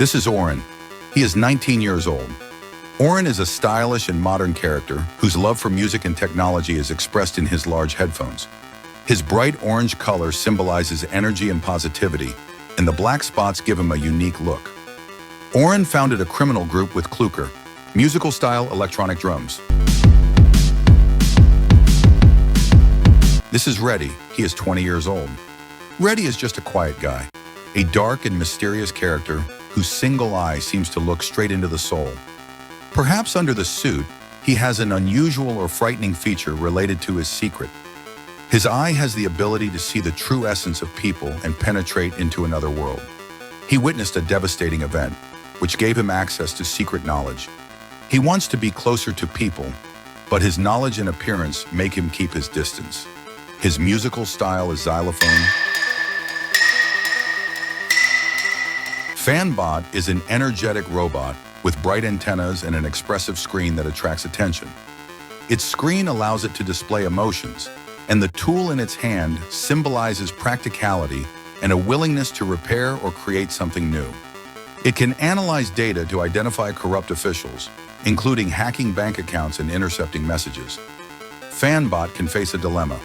This is Oren. He is 19 years old. Oren is a stylish and modern character whose love for music and technology is expressed in his large headphones. His bright orange color symbolizes energy and positivity, and the black spots give him a unique look. Oren founded a criminal group with Kluker, musical-style electronic drums. This is Reddy. He is 20 years old. Reddy is just a quiet guy, a dark and mysterious character whose single eye seems to look straight into the soul. Perhaps under the suit, he has an unusual or frightening feature related to his secret. His eye has the ability to see the true essence of people and penetrate into another world. He witnessed a devastating event, which gave him access to secret knowledge. He wants to be closer to people, but his knowledge and appearance make him keep his distance. His musical style is xylophone. Fanbot is an energetic robot with bright antennas and an expressive screen that attracts attention. Its screen allows it to display emotions, and the tool in its hand symbolizes practicality and a willingness to repair or create something new. It can analyze data to identify corrupt officials, including hacking bank accounts and intercepting messages. Fanbot can face a dilemma.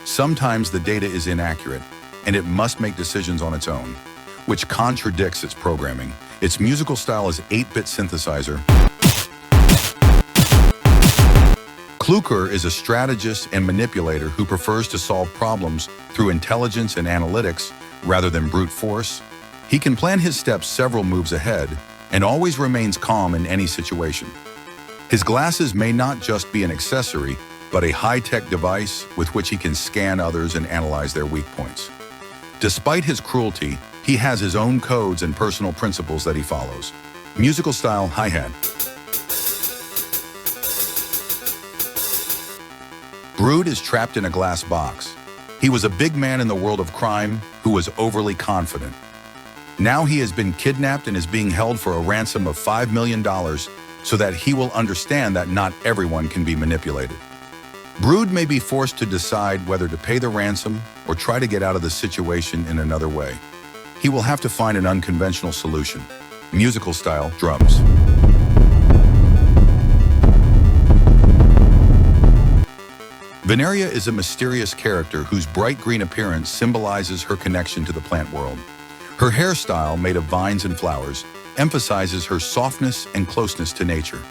Sometimes the data is inaccurate, and it must make decisions on its own, which contradicts its programming. Its musical style is 8-bit synthesizer. Kluker is a strategist and manipulator who prefers to solve problems through intelligence and analytics rather than brute force. He can plan his steps several moves ahead and always remains calm in any situation. His glasses may not just be an accessory, but a high-tech device with which he can scan others and analyze their weak points. Despite his cruelty, he has his own codes and personal principles that he follows. Musical style, hi-hat. Brood is trapped in a glass box. He was a big man in the world of crime who was overly confident. Now he has been kidnapped and is being held for a ransom of $5 million so that he will understand that not everyone can be manipulated. Brood may be forced to decide whether to pay the ransom or try to get out of the situation in another way. He will have to find an unconventional solution. Musical style, drums. Veneria is a mysterious character whose bright green appearance symbolizes her connection to the plant world. Her hairstyle, made of vines and flowers, emphasizes her softness and closeness to nature.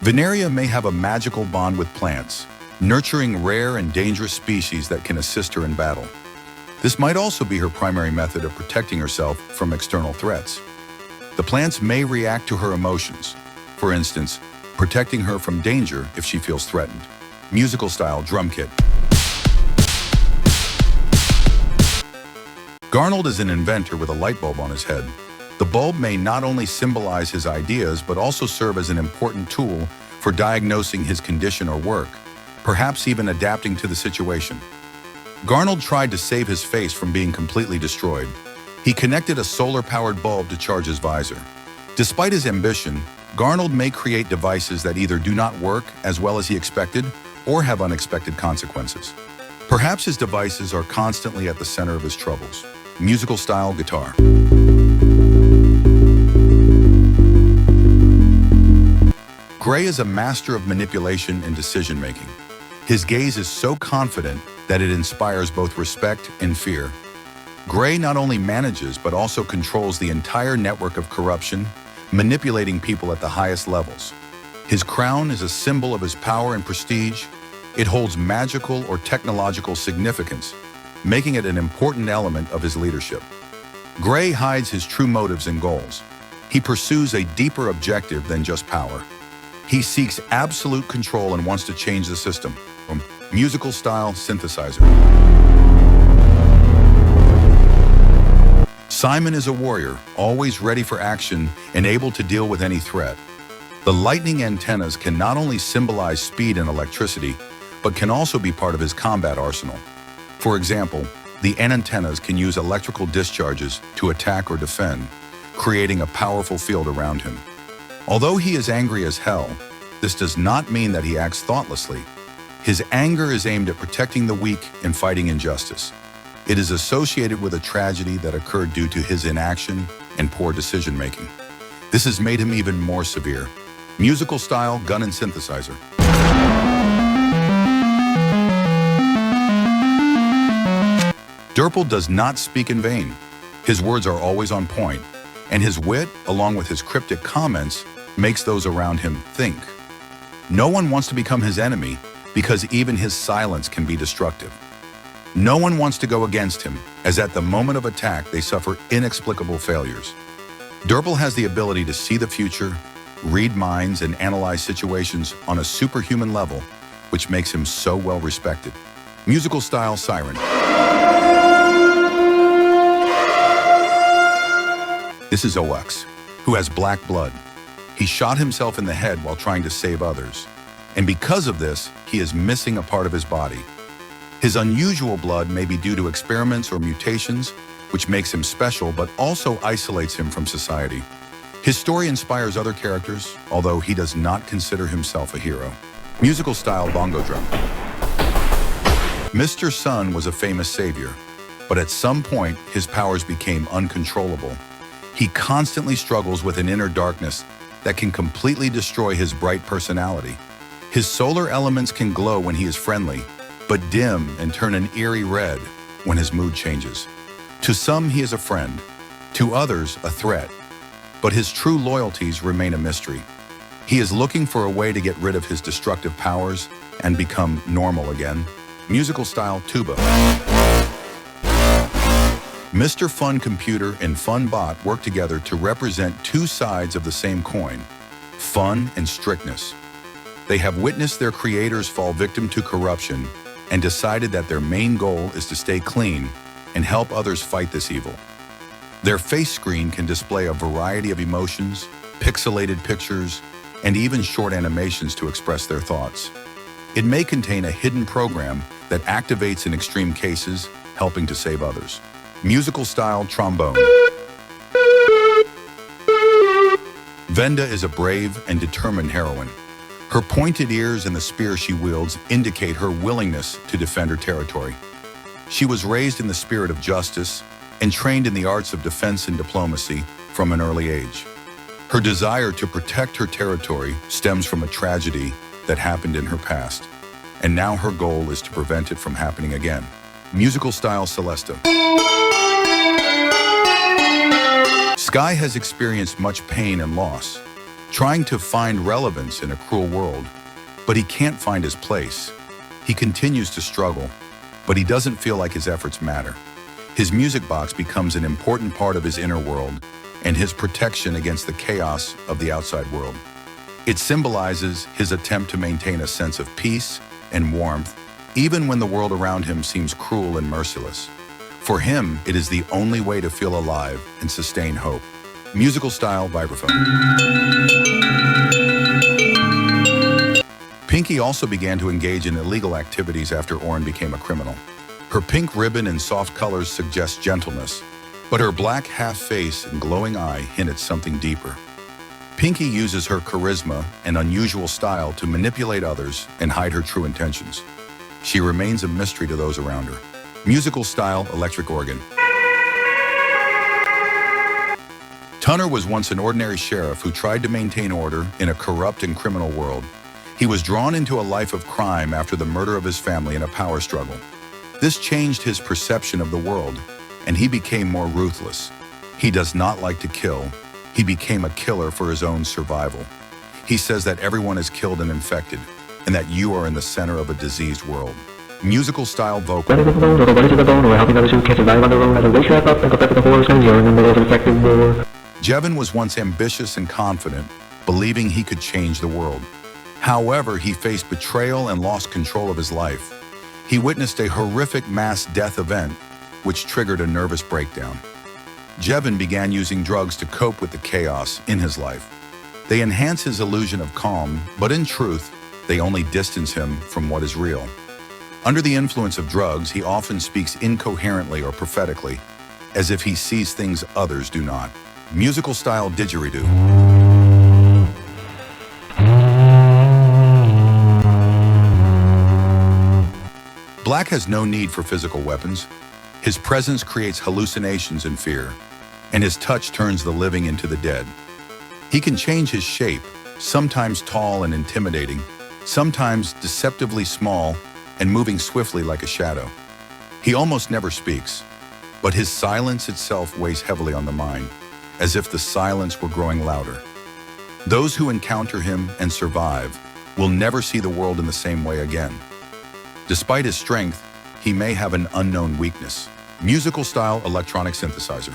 Veneria may have a magical bond with plants, nurturing rare and dangerous species that can assist her in battle. This might also be her primary method of protecting herself from external threats. The plants may react to her emotions, for instance, protecting her from danger if she feels threatened. Musical style, drum kit. Garnold is an inventor with a light bulb on his head. The bulb may not only symbolize his ideas, but also serve as an important tool for diagnosing his condition or work, perhaps even adapting to the situation. Garnold tried to save his face from being completely destroyed. He connected a solar-powered bulb to charge his visor. Despite his ambition, Garnold may create devices that either do not work as well as he expected or have unexpected consequences. Perhaps his devices are constantly at the center of his troubles. Musical style, guitar. Gray is a master of manipulation and decision-making. His gaze is so confident that it inspires both respect and fear. Gray not only manages but also controls the entire network of corruption, manipulating people at the highest levels. His crown is a symbol of his power and prestige. It holds magical or technological significance, making it an important element of his leadership. Gray hides his true motives and goals. He pursues a deeper objective than just power. He seeks absolute control and wants to change the system. From musical style, synthesizer. Simon is a warrior, always ready for action and able to deal with any threat. The lightning antennas can not only symbolize speed and electricity, but can also be part of his combat arsenal. For example, the antennas can use electrical discharges to attack or defend, creating a powerful field around him. Although he is angry as hell, this does not mean that he acts thoughtlessly. His anger is aimed at protecting the weak and fighting injustice. It is associated with a tragedy that occurred due to his inaction and poor decision-making. This has made him even more severe. Musical style, gun and synthesizer. Durpal does not speak in vain. His words are always on point, and his wit, along with his cryptic comments, makes those around him think. No one wants to become his enemy because even his silence can be destructive. No one wants to go against him, as at the moment of attack they suffer inexplicable failures. Durpal has the ability to see the future, read minds, and analyze situations on a superhuman level, which makes him so well respected. Musical style, siren. This is OX, who has black blood. He shot himself in the head while trying to save others. And because of this, he is missing a part of his body. His unusual blood may be due to experiments or mutations, which makes him special but also isolates him from society. His story inspires other characters, although he does not consider himself a hero. Musical style, bongo drum. Mr. Sun was a famous savior, but at some point his powers became uncontrollable. He constantly struggles with an inner darkness that can completely destroy his bright personality. His solar elements can glow when he is friendly, but dim and turn an eerie red when his mood changes. To some, he is a friend. To others, a threat. But his true loyalties remain a mystery. He is looking for a way to get rid of his destructive powers and become normal again. Musical style, tuba. Mr. Fun Computer and Fun Bot work together to represent two sides of the same coin, fun and strictness. They have witnessed their creators fall victim to corruption and decided that their main goal is to stay clean and help others fight this evil. Their face screen can display a variety of emotions, pixelated pictures, and even short animations to express their thoughts. It may contain a hidden program that activates in extreme cases, helping to save others. Musical style, trombone. Venda is a brave and determined heroine. Her pointed ears and the spear she wields indicate her willingness to defend her territory. She was raised in the spirit of justice and trained in the arts of defense and diplomacy from an early age. Her desire to protect her territory stems from a tragedy that happened in her past, and now her goal is to prevent it from happening again. Musical style, Celesta. Sky has experienced much pain and loss, trying to find relevance in a cruel world, but he can't find his place. He continues to struggle, but he doesn't feel like his efforts matter. His music box becomes an important part of his inner world and his protection against the chaos of the outside world. It symbolizes his attempt to maintain a sense of peace and warmth, even when the world around him seems cruel and merciless. For him, it is the only way to feel alive and sustain hope. Musical style, vibraphone. Pinky also began to engage in illegal activities after Orin became a criminal. Her pink ribbon and soft colors suggest gentleness, but her black half-face and glowing eye hint at something deeper. Pinky uses her charisma and unusual style to manipulate others and hide her true intentions. She remains a mystery to those around her. Musical style, electric organ. Tunner was once an ordinary sheriff who tried to maintain order in a corrupt and criminal world. He was drawn into a life of crime after the murder of his family in a power struggle. This changed his perception of the world, and he became more ruthless. He does not like to kill. He became a killer for his own survival. He says that everyone is killed and infected, and that you are in the center of a diseased world. Musical style, vocal. Jevin was once ambitious and confident, believing he could change the world. However, he faced betrayal and lost control of his life. He witnessed a horrific mass death event, which triggered a nervous breakdown. Jevin began using drugs to cope with the chaos in his life. They enhance his illusion of calm, but in truth, they only distance him from what is real. Under the influence of drugs, he often speaks incoherently or prophetically, as if he sees things others do not. Musical style, didgeridoo. Black has no need for physical weapons. His presence creates hallucinations and fear. and his touch turns the living into the dead. He can change his shape, sometimes tall and intimidating, sometimes deceptively small and moving swiftly like a shadow. He almost never speaks, but his silence itself weighs heavily on the mind, as if the silence were growing louder. Those who encounter him and survive will never see the world in the same way again. Despite his strength, he may have an unknown weakness. Musical style electronic synthesizer.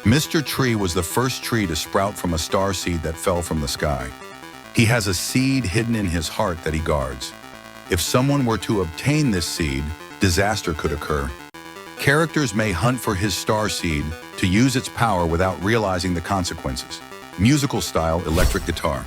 Mr. Tree was the first tree to sprout from a star seed that fell from the sky. He has a seed hidden in his heart that he guards. If someone were to obtain this seed, disaster could occur. Characters may hunt for his star seed to use its power without realizing the consequences. Musical style electric guitar.